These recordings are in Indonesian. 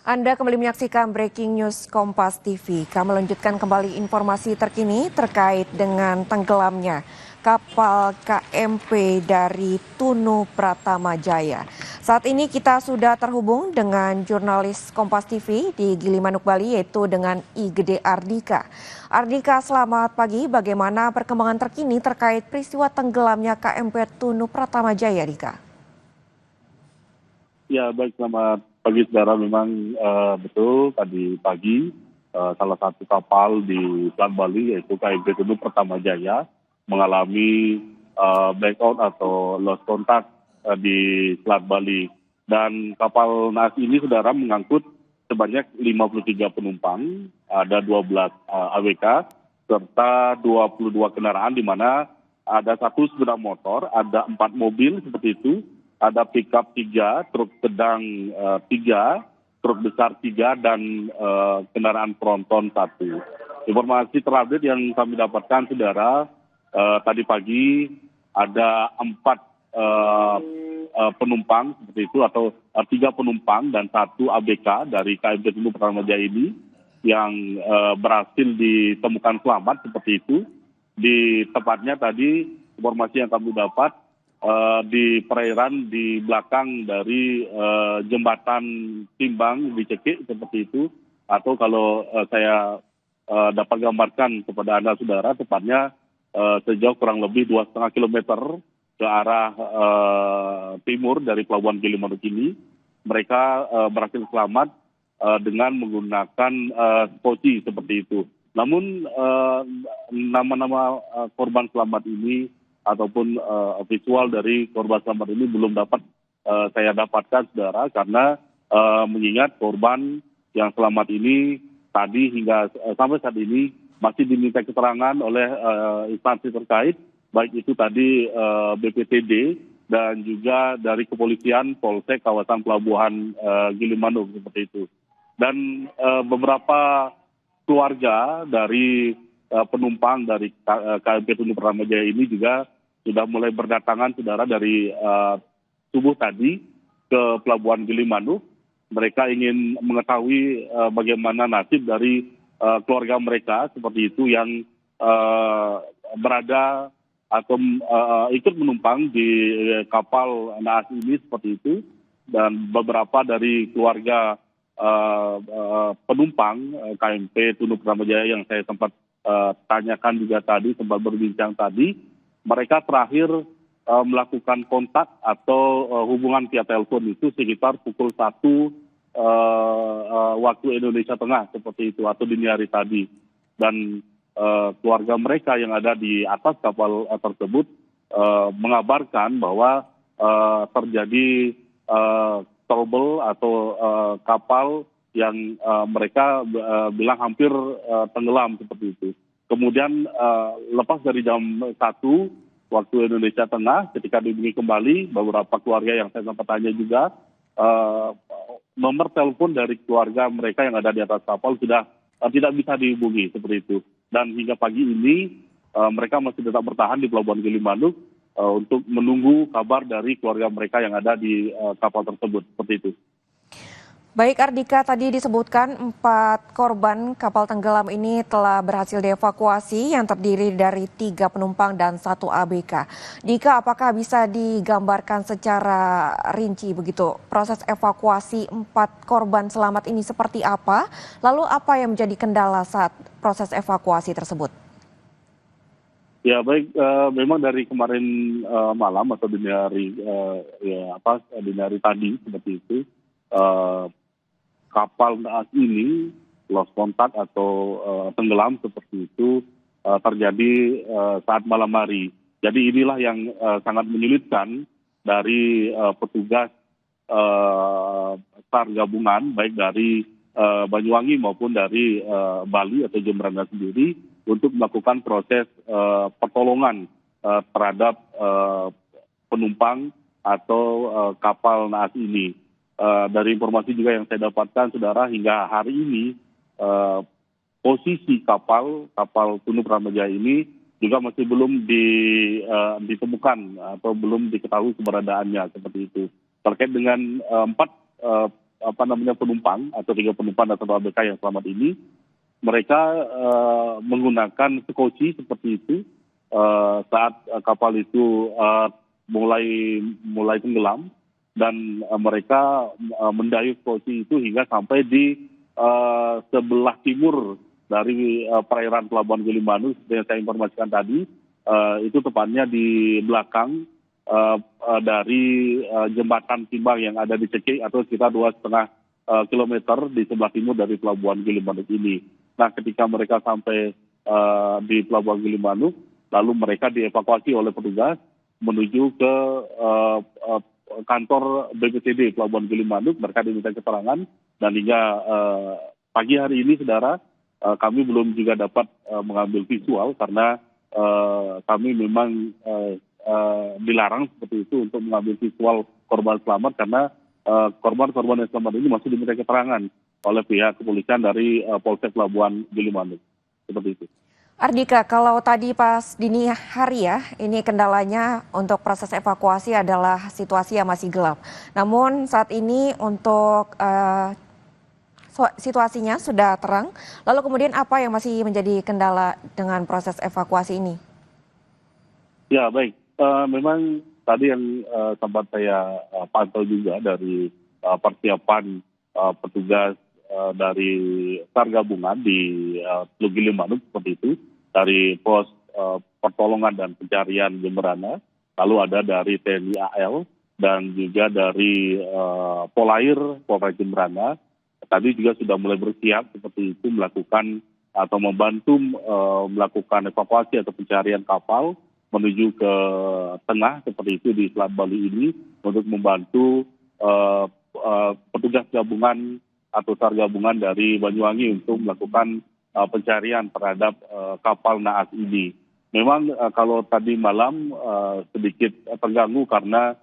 Anda kembali menyaksikan Breaking News Kompas TV. Kami lanjutkan kembali informasi terkini terkait dengan tenggelamnya kapal KMP dari Tunu Pratama Jaya. Saat ini kita sudah terhubung dengan jurnalis Kompas TV di Gilimanuk, Bali, yaitu dengan Igede Ardika. Ardika, selamat pagi. Bagaimana perkembangan terkini terkait peristiwa tenggelamnya KMP Tunu Pratama Jaya, Dika? Ya, baik, selamat pagi saudara. Memang betul tadi pagi salah satu kapal di Selat Bali yaitu KMP Tunu Pratama Jaya mengalami blackout atau lost contact di Selat Bali. Dan kapal naas ini saudara mengangkut sebanyak 53 penumpang, ada 12 AWK serta 22 kendaraan di mana ada satu sepeda motor, ada 4 mobil seperti itu, ada pickup 3, truk sedang 3, truk besar 3, dan kendaraan tronton 1. Informasi terupdate yang kami dapatkan, saudara, tadi pagi ada 4 penumpang seperti itu, atau 3 penumpang dan 1 ABK dari KMP Tunu Pratama Jaya ini yang berhasil ditemukan selamat seperti itu. Di tepatnya tadi informasi yang kami dapat, di perairan di belakang dari jembatan Timbang di Cekik seperti itu, atau kalau saya dapat gambarkan kepada Anda saudara, tepatnya sejauh kurang lebih 2,5 kilometer ke arah timur dari Pelabuhan Gilimanuk ini, mereka berhasil selamat dengan menggunakan skoci seperti itu. Namun nama-nama korban selamat ini ataupun visual dari korban selamat ini belum dapat saya dapatkan, saudara, karena mengingat korban yang selamat ini tadi hingga sampai saat ini masih diminta keterangan oleh instansi terkait, baik itu tadi BPTD dan juga dari kepolisian Polsek kawasan Pelabuhan Gilimanuk seperti itu. Dan beberapa keluarga dari penumpang dari KMP Tunu Pratama Jaya ini juga sudah mulai berdatangan, saudara, dari subuh tadi ke Pelabuhan Gilimanuk. Mereka ingin mengetahui bagaimana nasib dari keluarga mereka seperti itu yang berada atau ikut menumpang di kapal naas ini seperti itu. Dan beberapa dari keluarga penumpang KMP Tunu Pratama Jaya yang saya sempat tanyakan juga tadi, sempat berbincang tadi, mereka terakhir melakukan kontak atau hubungan via telepon itu sekitar pukul 1 waktu Indonesia Tengah seperti itu, atau dini hari tadi. Dan keluarga mereka yang ada di atas kapal tersebut mengabarkan bahwa terjadi trouble atau kapal yang mereka bilang hampir tenggelam seperti itu. Kemudian lepas dari jam 1 waktu Indonesia Tengah, ketika dihubungi kembali, beberapa keluarga yang saya sempat tanya juga, nomor telepon dari keluarga mereka yang ada di atas kapal sudah tidak bisa dihubungi seperti itu. Dan hingga pagi ini mereka masih tetap bertahan di Pelabuhan Gilimanuk untuk menunggu kabar dari keluarga mereka yang ada di kapal tersebut seperti itu. Baik Ardika, tadi disebutkan 4 korban kapal tenggelam ini telah berhasil dievakuasi yang terdiri dari 3 penumpang dan 1 ABK. Dika, apakah bisa digambarkan secara rinci begitu proses evakuasi 4 korban selamat ini seperti apa? Lalu apa yang menjadi kendala saat proses evakuasi tersebut? Ya, baik, memang dari kemarin malam atau dini hari dini hari tadi seperti itu, kapal naas ini lost contact atau tenggelam seperti itu terjadi saat malam hari. Jadi inilah yang sangat menyulitkan dari petugas SAR gabungan, baik dari Banyuwangi maupun dari Bali atau Jemberana sendiri, untuk melakukan proses pertolongan terhadap penumpang atau kapal naas ini. Dari informasi juga yang saya dapatkan, saudara, hingga hari ini posisi kapal Tunu Pratama Jaya ini juga masih belum ditemukan atau belum diketahui keberadaannya seperti itu. Terkait dengan 4 penumpang atau 3 penumpang atau ABK yang selamat ini, mereka menggunakan sekoci seperti itu saat kapal itu mulai tenggelam, dan mereka mendayung sekoci itu hingga sampai di sebelah timur dari perairan Pelabuhan Gilimanuk. Seperti yang saya informasikan tadi, itu tepatnya di belakang dari jembatan timbang yang ada di Cekik, atau sekitar 2,5 kilometer di sebelah timur dari Pelabuhan Gilimanuk ini. Nah, ketika mereka sampai di Pelabuhan Gilimanuk, lalu mereka dievakuasi oleh petugas menuju ke kantor BPTD Pelabuhan Gilimanuk. Mereka diminta keterangan, dan hingga pagi hari ini, saudara, kami belum juga dapat mengambil visual karena kami memang dilarang seperti itu untuk mengambil visual korban selamat, karena korban-korban yang selamat ini masih diminta keterangan oleh pihak kepolisian dari Polsek Pelabuhan Gilimanuk. Seperti itu. Ardika, kalau tadi pas dini hari ya, ini kendalanya untuk proses evakuasi adalah situasi yang masih gelap. Namun saat ini untuk situasinya sudah terang. Lalu kemudian apa yang masih menjadi kendala dengan proses evakuasi ini? Ya, baik. Memang tadi yang sempat saya pantau juga dari persiapan petugas dari SAR gabungan di Teluk Gilimanuk seperti itu, dari pos pertolongan dan pencarian Jemberana, lalu ada dari TNI AL dan juga dari Polair Polres Jemberana. Tadi juga sudah mulai bersiap seperti itu, melakukan atau membantu melakukan evakuasi atau pencarian kapal menuju ke tengah seperti itu di Selat Bali ini, untuk membantu petugas gabungan atau SAR gabungan dari Banyuwangi untuk melakukan pencarian terhadap kapal naas ini. Memang kalau tadi malam sedikit terganggu karena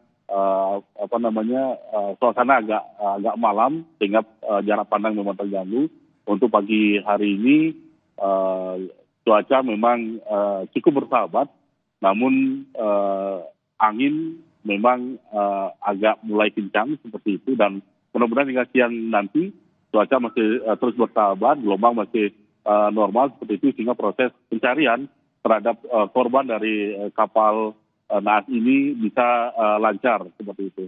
suasana agak malam, sehingga jarak pandang memang terganggu. Untuk pagi hari ini cuaca memang cukup bersahabat, namun angin memang agak mulai kencang seperti itu, dan mudah-mudahan hingga siang nanti cuaca masih terus bersahabat, gelombang masih normal seperti itu, sehingga proses pencarian terhadap korban dari kapal naas ini bisa lancar seperti itu.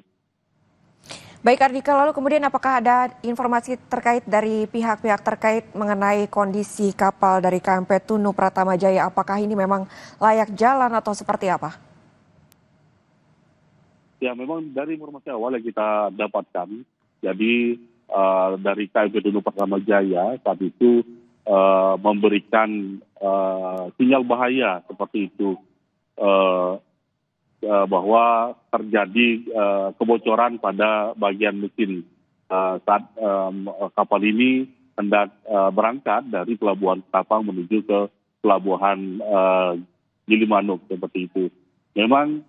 Baik Ardika, lalu kemudian apakah ada informasi terkait dari pihak-pihak terkait mengenai kondisi kapal dari KMP Tunu Pratama Jaya? Apakah ini memang layak jalan atau seperti apa? Ya, memang dari informasi awal yang kita dapatkan, jadi dari KMP Tunu Pratama Jaya saat itu memberikan sinyal bahaya seperti itu, bahwa terjadi kebocoran pada bagian mesin saat kapal ini hendak berangkat dari Pelabuhan Ketapang menuju ke Pelabuhan Gilimanuk seperti itu. Memang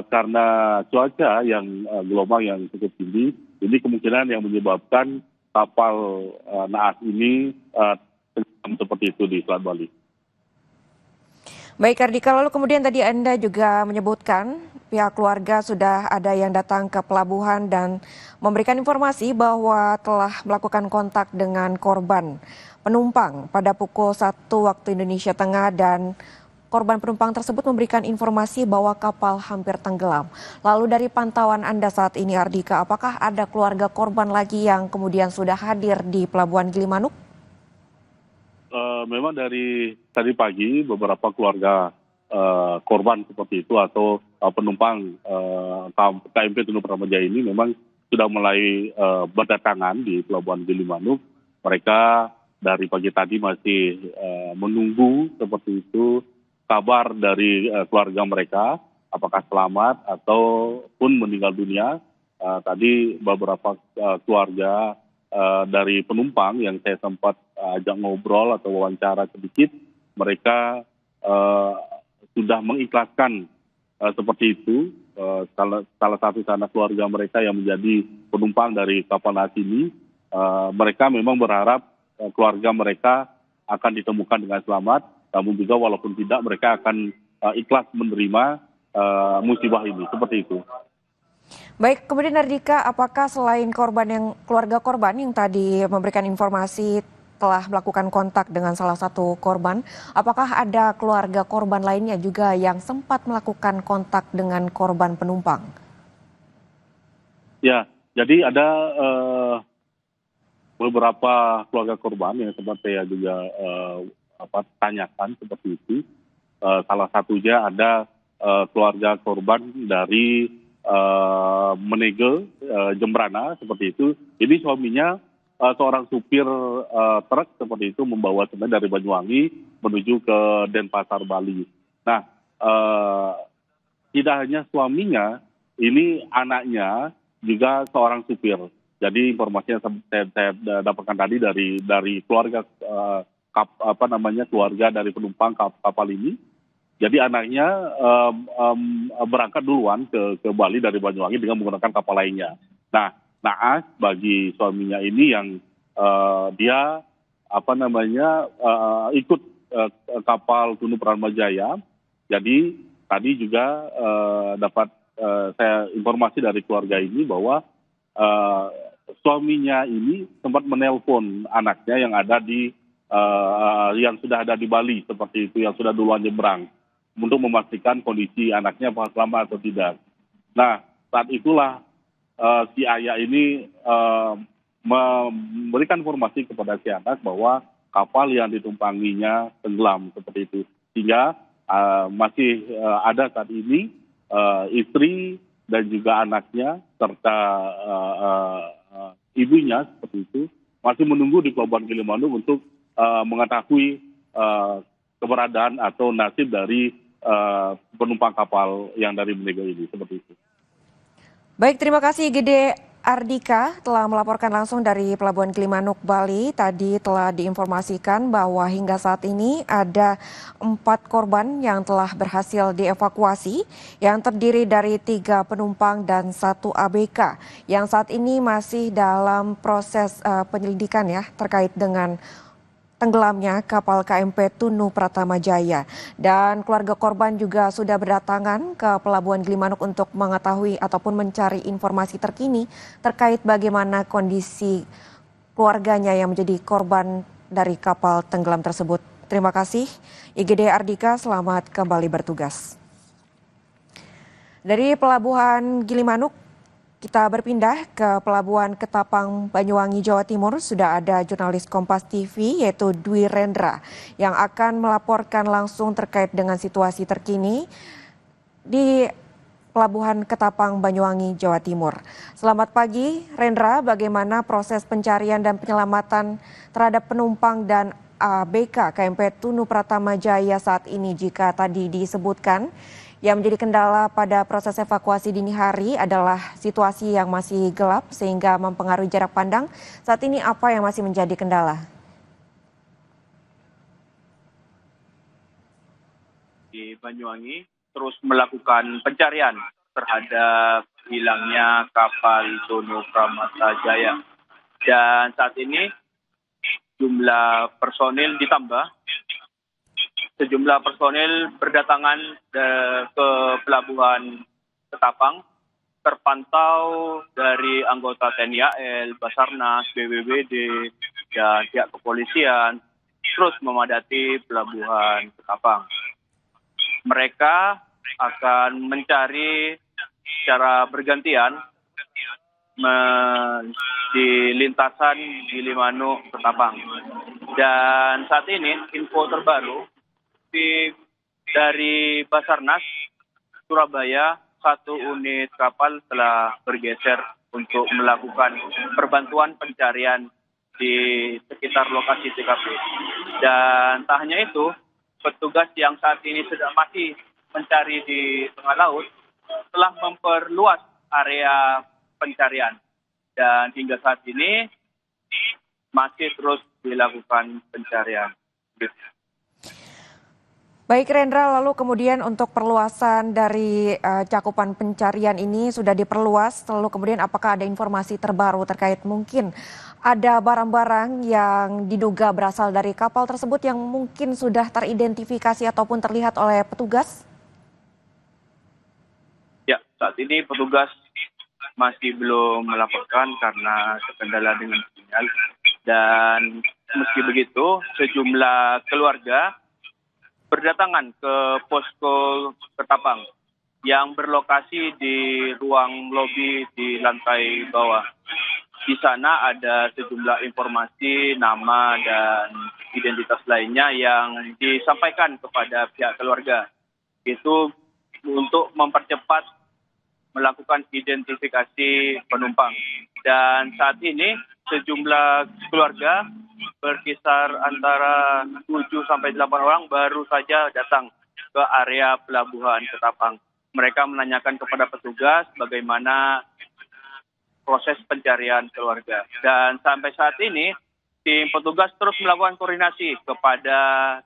karena cuaca yang gelombang yang cukup tinggi, ini kemungkinan yang menyebabkan kapal naas ini tenggelam seperti itu di Selat Bali. Baik Ardika, lalu kemudian tadi Anda juga menyebutkan pihak keluarga sudah ada yang datang ke pelabuhan dan memberikan informasi bahwa telah melakukan kontak dengan korban penumpang pada pukul 1 waktu Indonesia Tengah, dan korban penumpang tersebut memberikan informasi bahwa kapal hampir tenggelam. Lalu dari pantauan Anda saat ini Ardika, apakah ada keluarga korban lagi yang kemudian sudah hadir di Pelabuhan Gilimanuk? Memang dari tadi pagi beberapa keluarga korban seperti itu atau penumpang KMP Tunu Pratama Jaya ini memang sudah mulai berdatangan di Pelabuhan Gilimanuk. Mereka dari pagi tadi masih menunggu seperti itu kabar dari keluarga mereka, apakah selamat ataupun meninggal dunia. Tadi beberapa keluarga dari penumpang yang saya sempat ajak ngobrol atau wawancara sedikit, mereka sudah mengikhlaskan seperti itu. Salah satu sanak keluarga mereka yang menjadi penumpang dari kapal naas ini, mereka memang berharap keluarga mereka akan ditemukan dengan selamat, namun juga walaupun tidak, mereka akan ikhlas menerima musibah ini, seperti itu. Baik, kemudian Ardika, apakah selain keluarga korban yang tadi memberikan informasi telah melakukan kontak dengan salah satu korban, apakah ada keluarga korban lainnya juga yang sempat melakukan kontak dengan korban penumpang? Ya, jadi ada beberapa keluarga korban yang sempat saya juga tanyakan seperti itu. Salah satunya ada keluarga korban dari Menegel, Jembrana seperti itu. Ini suaminya seorang supir truk seperti itu membawa semen dari Banyuwangi menuju ke Denpasar, Bali. Nah, tidak hanya suaminya, ini anaknya juga seorang supir. Jadi informasi yang saya dapatkan tadi dari keluarga keluarga dari penumpang kapal ini. Jadi anaknya berangkat duluan ke Bali dari Banyuwangi dengan menggunakan kapal lainnya. Nah, naas bagi suaminya ini yang dia ikut kapal Tunu Pramajaya. Jadi tadi juga dapat saya informasi dari keluarga ini bahwa suaminya ini sempat menelpon anaknya yang ada yang sudah ada di Bali seperti itu, yang sudah duluan nyebrang, untuk memastikan kondisi anaknya apakah selamat atau tidak. Nah, saat itulah si ayah ini memberikan informasi kepada si anak bahwa kapal yang ditumpanginya tenggelam seperti itu. Sehingga masih ada saat ini istri dan juga anaknya serta ibunya seperti itu masih menunggu di Pelabuhan Gilimanuk untuk mengetahui keberadaan atau nasib dari penumpang kapal yang dari Menegel ini seperti itu. Baik, terima kasih Gede Ardika telah melaporkan langsung dari Pelabuhan Gilimanuk, Bali. Tadi telah diinformasikan bahwa hingga saat ini ada 4 korban yang telah berhasil dievakuasi yang terdiri dari 3 penumpang dan 1 ABK yang saat ini masih dalam proses penyelidikan ya terkait dengan tenggelamnya kapal KMP Tunu Pratama Jaya. Dan keluarga korban juga sudah berdatangan ke Pelabuhan Gilimanuk untuk mengetahui ataupun mencari informasi terkini terkait bagaimana kondisi keluarganya yang menjadi korban dari kapal tenggelam tersebut. Terima kasih IGD Ardika, selamat kembali bertugas. Dari Pelabuhan Gilimanuk, kita berpindah ke Pelabuhan Ketapang, Banyuwangi, Jawa Timur. Sudah ada jurnalis Kompas TV yaitu Dwi Rendra yang akan melaporkan langsung terkait dengan situasi terkini di Pelabuhan Ketapang, Banyuwangi, Jawa Timur. Selamat pagi Rendra, bagaimana proses pencarian dan penyelamatan terhadap penumpang dan ABK KMP Tunu Pratama Jaya saat ini jika tadi disebutkan yang menjadi kendala pada proses evakuasi dini hari adalah situasi yang masih gelap sehingga mempengaruhi jarak pandang. Saat ini apa yang masih menjadi kendala? Di Banyuwangi terus melakukan pencarian terhadap hilangnya kapal Tunu Pratama Jaya. Dan saat ini jumlah personil ditambah. Sejumlah personil berdatangan ke Pelabuhan Ketapang, terpantau dari anggota TNI AL, Basarnas, BPBD, dan pihak kepolisian terus memadati Pelabuhan Ketapang. Mereka akan mencari secara bergantian di lintasan Gilimanuk Ketapang. Dan saat ini info terbaru dari Basarnas Surabaya, 1 unit kapal telah bergeser untuk melakukan perbantuan pencarian di sekitar lokasi TKP. Dan tak hanya itu, petugas yang saat ini sedang masih mencari di tengah laut telah memperluas area pencarian. Dan hingga saat ini masih terus dilakukan pencarian. Baik Rendra, lalu kemudian untuk perluasan dari cakupan pencarian ini sudah diperluas, lalu kemudian apakah ada informasi terbaru terkait mungkin ada barang-barang yang diduga berasal dari kapal tersebut yang mungkin sudah teridentifikasi ataupun terlihat oleh petugas? Ya, saat ini petugas masih belum melaporkan karena terkendala dengan sinyal. Dan meski begitu, sejumlah keluarga berdatangan ke posko Ketapang yang berlokasi di ruang lobi di lantai bawah. Di sana ada sejumlah informasi, nama, dan identitas lainnya yang disampaikan kepada pihak keluarga. Itu untuk mempercepat melakukan identifikasi penumpang. Dan saat ini sejumlah keluarga berkisar antara 7 sampai 8 orang baru saja datang ke area pelabuhan Ketapang. Mereka menanyakan kepada petugas bagaimana proses pencarian keluarga. Dan sampai saat ini, tim petugas terus melakukan koordinasi kepada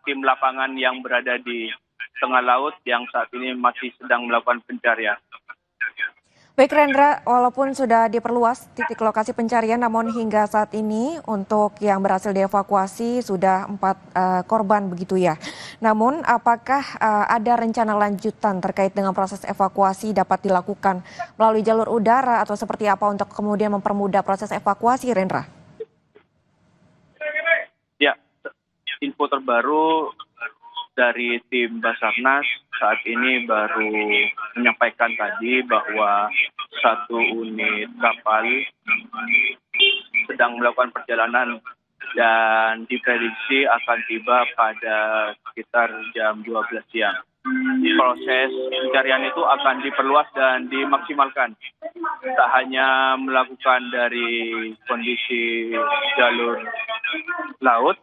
tim lapangan yang berada di tengah laut yang saat ini masih sedang melakukan pencarian. Baik Rendra, walaupun sudah diperluas titik lokasi pencarian, namun hingga saat ini untuk yang berhasil dievakuasi sudah 4 korban begitu ya. Namun apakah ada rencana lanjutan terkait dengan proses evakuasi dapat dilakukan melalui jalur udara atau seperti apa untuk kemudian mempermudah proses evakuasi, Rendra? Ya, info terbaru dari tim Basarnas saat ini baru menyampaikan tadi bahwa 1 unit kapal sedang melakukan perjalanan dan diprediksi akan tiba pada sekitar jam 12 siang. Proses pencarian itu akan diperluas dan dimaksimalkan. Tak hanya melakukan dari kondisi jalur laut,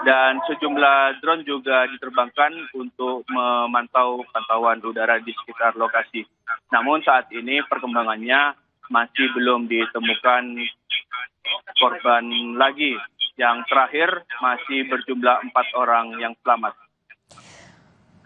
dan sejumlah drone juga diterbangkan untuk memantau pantauan udara di sekitar lokasi. Namun saat ini perkembangannya masih belum ditemukan korban lagi. Yang terakhir masih berjumlah 4 orang yang selamat.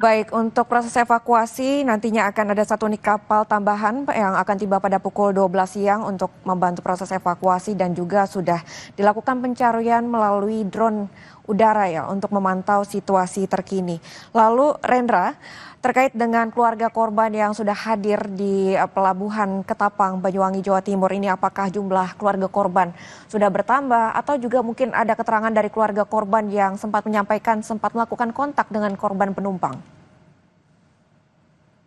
Baik, untuk proses evakuasi nantinya akan ada 1 unit kapal tambahan yang akan tiba pada pukul 12 siang untuk membantu proses evakuasi dan juga sudah dilakukan pencarian melalui drone udara ya untuk memantau situasi terkini. Lalu Rendra, terkait dengan keluarga korban yang sudah hadir di pelabuhan Ketapang, Banyuwangi, Jawa Timur ini, apakah jumlah keluarga korban sudah bertambah atau juga mungkin ada keterangan dari keluarga korban yang sempat menyampaikan sempat melakukan kontak dengan korban penumpang?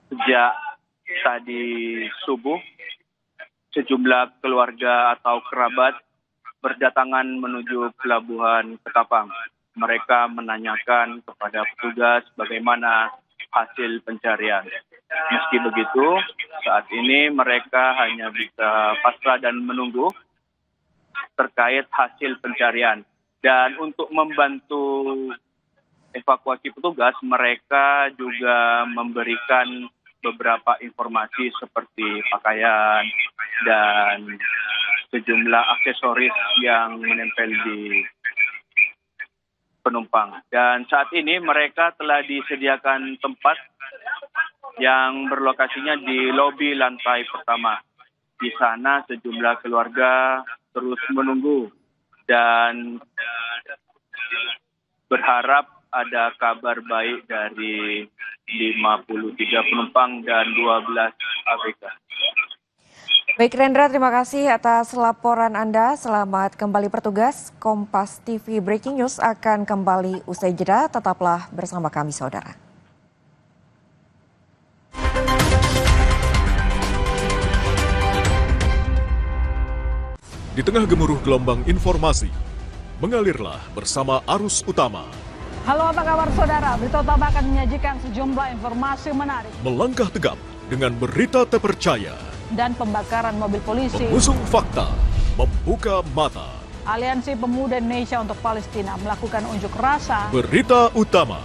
Sejak tadi subuh, sejumlah keluarga atau kerabat berdatangan menuju pelabuhan Ketapang. Mereka menanyakan kepada petugas bagaimana hasil pencarian. Meski begitu, saat ini mereka hanya bisa pasrah dan menunggu terkait hasil pencarian. Dan untuk membantu evakuasi petugas, mereka juga memberikan beberapa informasi seperti pakaian dan sejumlah aksesoris yang menempel di penumpang. Dan saat ini mereka telah disediakan tempat yang berlokasinya di lobi lantai pertama. Di sana sejumlah keluarga terus menunggu dan berharap ada kabar baik dari 53 penumpang dan 12 ABK. Baik Rendra, terima kasih atas laporan Anda. Selamat kembali bertugas. Kompas TV Breaking News akan kembali usai jeda. Tetaplah bersama kami saudara. Di tengah gemuruh gelombang informasi, mengalirlah bersama arus utama. Halo, apa kabar saudara? Berita utama akan menyajikan sejumlah informasi menarik. Melangkah tegap dengan berita terpercaya. Dan pembakaran mobil polisi. Mengusung fakta, membuka mata. Aliansi Pemuda Indonesia untuk Palestina melakukan unjuk rasa. Berita utama,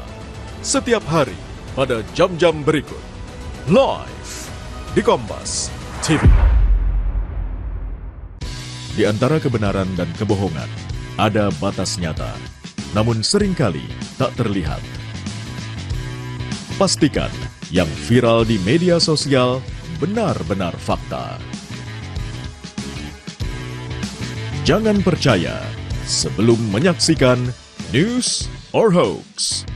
setiap hari pada jam-jam berikut. Live di Kompas TV. Di antara kebenaran dan kebohongan, ada batas nyata. Namun seringkali tak terlihat. Pastikan yang viral di media sosial benar-benar fakta. Jangan percaya sebelum menyaksikan News or Hoax.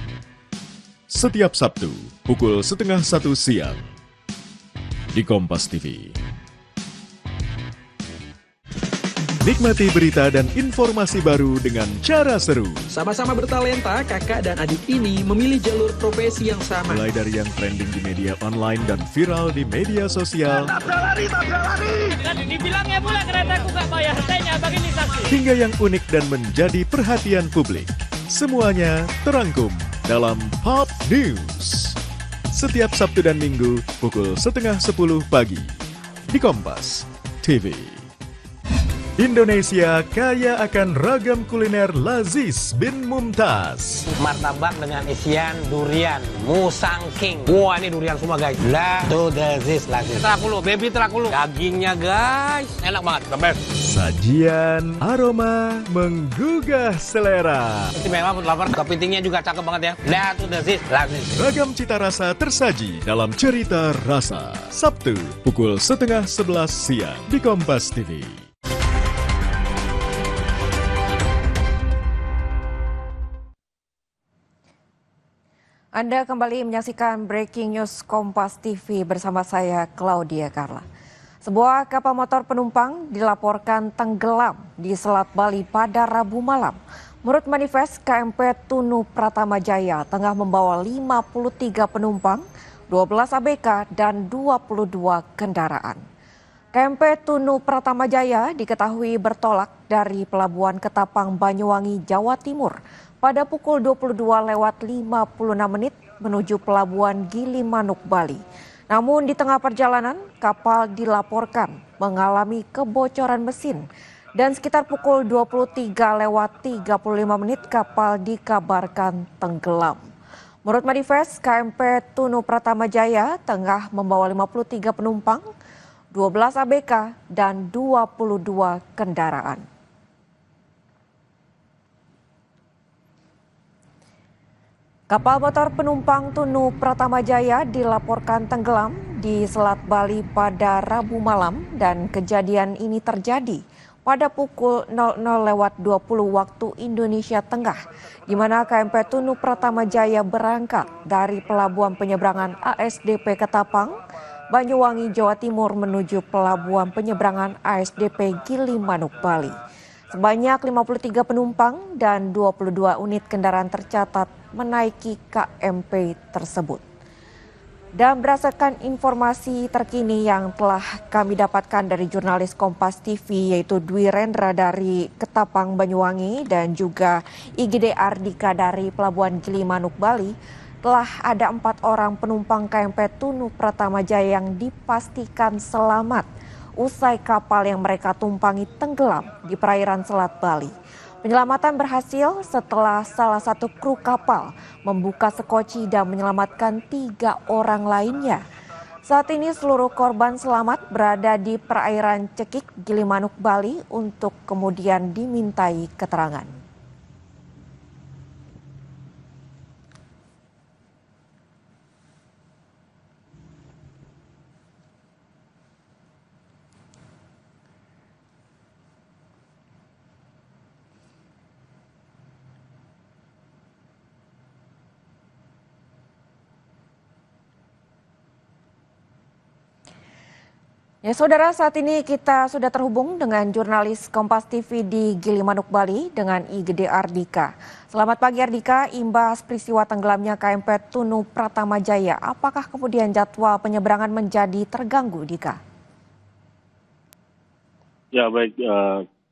Setiap Sabtu pukul 12:30 siang di Kompas TV. Nikmati berita dan informasi baru dengan cara seru. Sama-sama bertalenta, kakak dan adik ini memilih jalur profesi yang sama. Mulai dari yang trending di media online dan viral di media sosial. Dibilangnya pula keretaku gak bayar tanya begini saksi. Hingga yang unik dan menjadi perhatian publik. Semuanya terangkum dalam Pop News. Setiap Sabtu dan Minggu pukul 9:30 pagi di Kompas TV. Indonesia kaya akan ragam kuliner lazis bin Mumtaz. Martabak dengan isian durian, musang king. Wah, ini durian semua guys. Lah, tuh lazis. Terakulu, baby terakulu. Dagingnya guys, enak banget, the best. Sajian aroma menggugah selera. Istimewa buat lapar. Kepitingnya juga cakep banget ya. Lah, tuh lazis. Ragam cita rasa tersaji dalam Cerita Rasa. Sabtu pukul 10:30 siang di Kompas TV. Anda kembali menyaksikan Breaking News Kompas TV bersama saya Claudia Carla. Sebuah kapal motor penumpang dilaporkan tenggelam di Selat Bali pada Rabu malam. Menurut manifest KMP Tunu Pratama Jaya tengah membawa 53 penumpang, 12 ABK dan 22 kendaraan. KMP Tunu Pratama Jaya diketahui bertolak dari Pelabuhan Ketapang, Banyuwangi, Jawa Timur pada pukul 22:56 menuju Pelabuhan Gilimanuk, Bali. Namun di tengah perjalanan, kapal dilaporkan mengalami kebocoran mesin dan sekitar pukul 23:35 kapal dikabarkan tenggelam. Menurut manifest, KMP Tunu Pratama Jaya tengah membawa 53 penumpang, 12 ABK dan 22 kendaraan. Kapal motor penumpang Tunu Pratama Jaya dilaporkan tenggelam di Selat Bali pada Rabu malam dan kejadian ini terjadi pada pukul 00:20 waktu Indonesia Tengah, di mana KMP Tunu Pratama Jaya berangkat dari Pelabuhan Penyeberangan ASDP Ketapang, Banyuwangi, Jawa Timur menuju Pelabuhan Penyeberangan ASDP Gilimanuk, Bali. Sebanyak 53 penumpang dan 22 unit kendaraan tercatat menaiki KMP tersebut. Dan berdasarkan informasi terkini yang telah kami dapatkan dari jurnalis Kompas TV yaitu Dwi Rendra dari Ketapang, Banyuwangi dan juga IGD Ardika dari Pelabuhan Gilimanuk, Bali, telah ada 4 orang penumpang KMP Tunu Pratama Jaya yang dipastikan selamat usai kapal yang mereka tumpangi tenggelam di perairan Selat Bali. Penyelamatan berhasil setelah salah satu kru kapal membuka sekoci dan menyelamatkan 3 orang lainnya. Saat ini seluruh korban selamat berada di perairan Cekik, Gilimanuk, Bali untuk kemudian dimintai keterangan. Ya saudara, saat ini kita sudah terhubung dengan jurnalis Kompas TV di Gilimanuk, Bali dengan IGD Ardika. Selamat pagi Ardika, imbas peristiwa tenggelamnya KMP Tunu Pratama Jaya, apakah kemudian jadwal penyeberangan menjadi terganggu, Dika? Ya baik,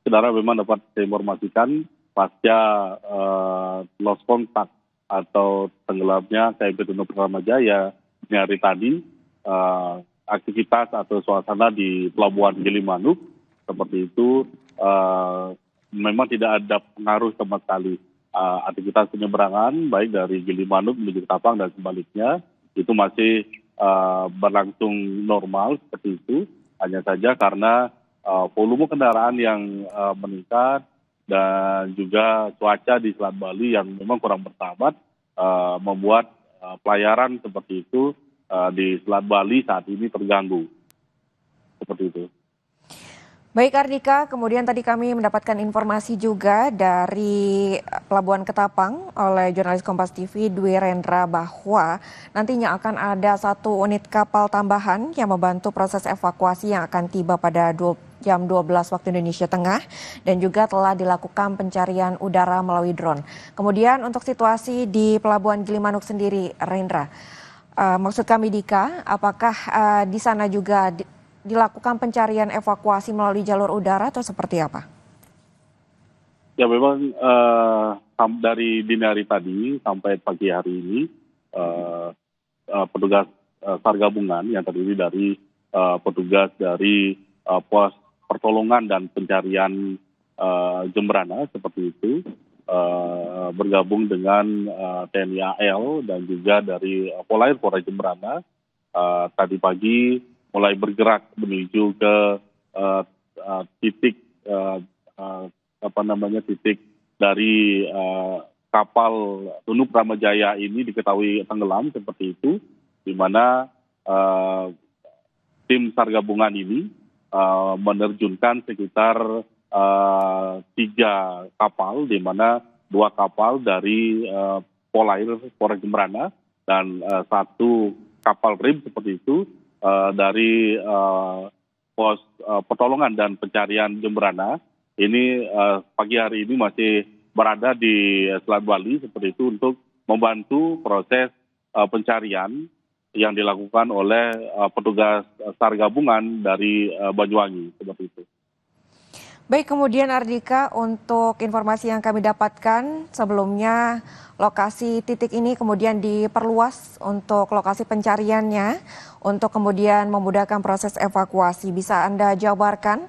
saudara memang dapat saya informasikan pasca lost contact atau tenggelamnya KMP Tunu Pratama Jaya di hari tadi, aktivitas atau suasana di Pelabuhan Gilimanuk seperti itu memang tidak ada pengaruh sama sekali. Aktivitas penyeberangan baik dari Gilimanuk menuju Ketapang dan sebaliknya itu masih berlangsung normal seperti itu. Hanya saja karena volume kendaraan yang meningkat dan juga cuaca di Selat Bali yang memang kurang bersahabat membuat pelayaran seperti itu di Selat Bali saat ini terganggu. Seperti itu. Baik Ardika, kemudian tadi kami mendapatkan informasi juga dari Pelabuhan Ketapang oleh jurnalis Kompas TV Dwi Rendra bahwa nantinya akan ada 1 unit kapal tambahan yang membantu proses evakuasi yang akan tiba pada jam 12 waktu Indonesia Tengah dan juga telah dilakukan pencarian udara melalui drone. Kemudian untuk situasi di Pelabuhan Gilimanuk sendiri, Rendra, maksud kami Dika, apakah di sana juga dilakukan pencarian evakuasi melalui jalur udara atau seperti apa? Ya memang dari dini hari tadi sampai pagi hari ini petugas SAR gabungan yang terdiri dari petugas dari pos pertolongan dan pencarian Jemberana seperti itu bergabung dengan TNI AL dan juga dari Polair Polres Jemberana tadi pagi mulai bergerak menuju ke titik titik dari kapal Tunu Pramajaya ini diketahui tenggelam seperti itu, di mana tim SAR gabungan ini menerjunkan sekitar 3 kapal, di mana 2 kapal dari Polair Polres Jemberana dan 1 kapal rib seperti itu dari pos pertolongan dan pencarian Jemberana. Ini pagi hari ini masih berada di Selat Bali seperti itu untuk membantu proses pencarian yang dilakukan oleh petugas SAR gabungan dari Banyuwangi seperti itu. Baik, kemudian Ardika, untuk informasi yang kami dapatkan sebelumnya lokasi titik ini kemudian diperluas untuk lokasi pencariannya untuk kemudian memudahkan proses evakuasi. Bisa Anda jabarkan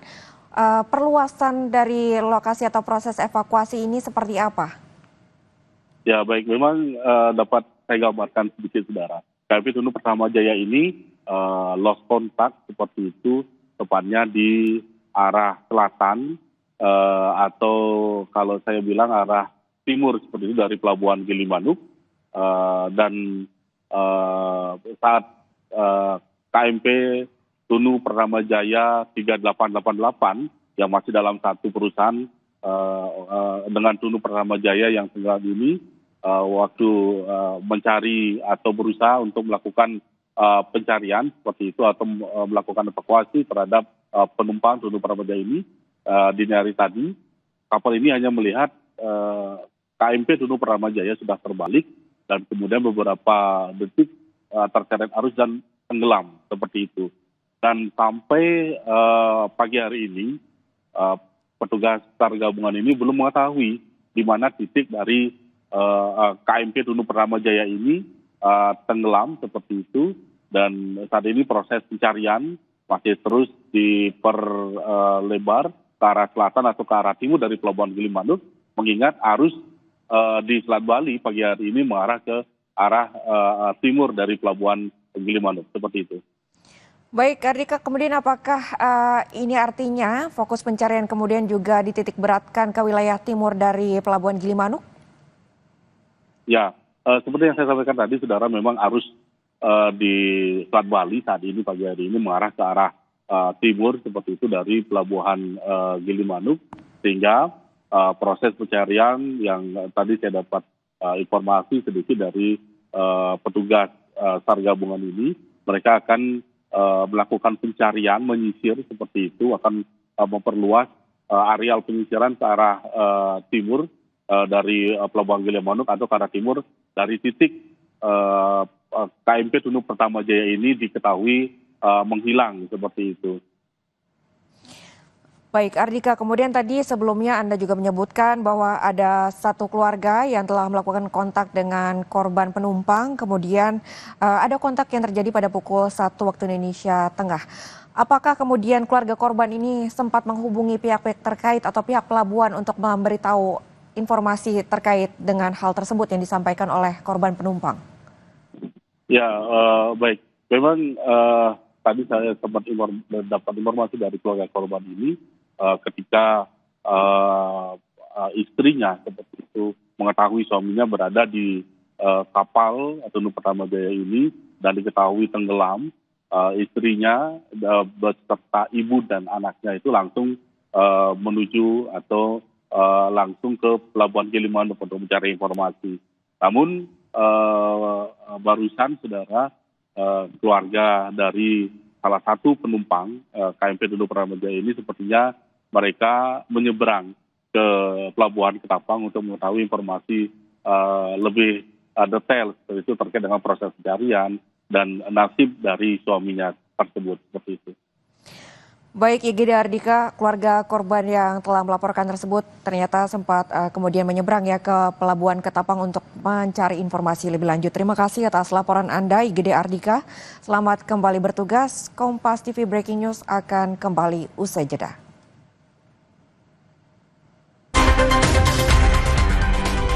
perluasan dari lokasi atau proses evakuasi ini seperti apa? Ya baik, memang dapat saya gambarkan sedikit saudara. KMP Tunu Pramajaya ini lost contact seperti itu, tepatnya di arah selatan atau kalau saya bilang arah timur seperti itu dari Pelabuhan Gilimanuk dan saat KMP Tunu Pramajaya 3888 yang masih dalam satu perusahaan dengan Tunu Pramajaya yang tenggelam ini waktu mencari atau berusaha untuk melakukan pencarian seperti itu atau melakukan evakuasi terhadap penumpang Tunu Pramajaya ini dini hari tadi, kapal ini hanya melihat KMP Tunu Pramajaya sudah terbalik dan kemudian beberapa detik terseret arus dan tenggelam seperti itu. Dan sampai pagi hari ini petugas SAR gabungan ini belum mengetahui di mana titik dari KMP Tunu Pramajaya ini tenggelam seperti itu, dan saat ini proses pencarian masih terus diperlebar ke arah selatan atau ke arah timur dari Pelabuhan Gilimanuk, mengingat arus di Selat Bali pagi hari ini mengarah ke arah timur dari Pelabuhan Gilimanuk seperti itu. Baik, Ardika, kemudian apakah ini artinya fokus pencarian kemudian juga dititik beratkan ke wilayah timur dari Pelabuhan Gilimanuk? Ya, seperti yang saya sampaikan tadi, saudara, memang arus di Selat Bali saat ini pagi hari ini mengarah ke arah timur seperti itu dari Pelabuhan Gilimanuk, sehingga proses pencarian yang tadi saya dapat informasi sedikit dari petugas SAR gabungan ini, mereka akan melakukan pencarian menyisir seperti itu, akan memperluas areal penyisiran ke arah timur dari Pelabuhan Gilimanuk atau ke arah timur dari titik KMP Tunu Pramajaya ini diketahui menghilang seperti itu. Baik, Ardika, kemudian tadi sebelumnya Anda juga menyebutkan bahwa ada satu keluarga yang telah melakukan kontak dengan korban penumpang, kemudian ada kontak yang terjadi pada pukul 1 waktu Indonesia Tengah. Apakah kemudian keluarga korban ini sempat menghubungi pihak-pihak terkait atau pihak pelabuhan untuk memberitahu informasi terkait dengan hal tersebut yang disampaikan oleh korban penumpang? Ya, baik. Memang tadi saya sempat dapat informasi dari keluarga korban ini ketika istrinya seperti itu mengetahui suaminya berada di kapal Tunu Pramajaya ini dan diketahui tenggelam, istrinya beserta ibu dan anaknya itu langsung menuju atau langsung ke Pelabuhan Gilimanuk untuk mencari informasi. Namun barusan saudara keluarga dari salah satu penumpang KMP Tunu Pradana Jaya ini sepertinya mereka menyeberang ke Pelabuhan Ketapang untuk mengetahui informasi lebih detail seperti itu terkait dengan proses pencarian dan nasib dari suaminya tersebut seperti itu. Baik, IGD Ardika, keluarga korban yang telah melaporkan tersebut ternyata sempat kemudian menyeberang ya ke Pelabuhan Ketapang untuk mencari informasi lebih lanjut. Terima kasih atas laporan Anda, IGD Ardika. Selamat kembali bertugas. Kompas TV Breaking News akan kembali usai jeda.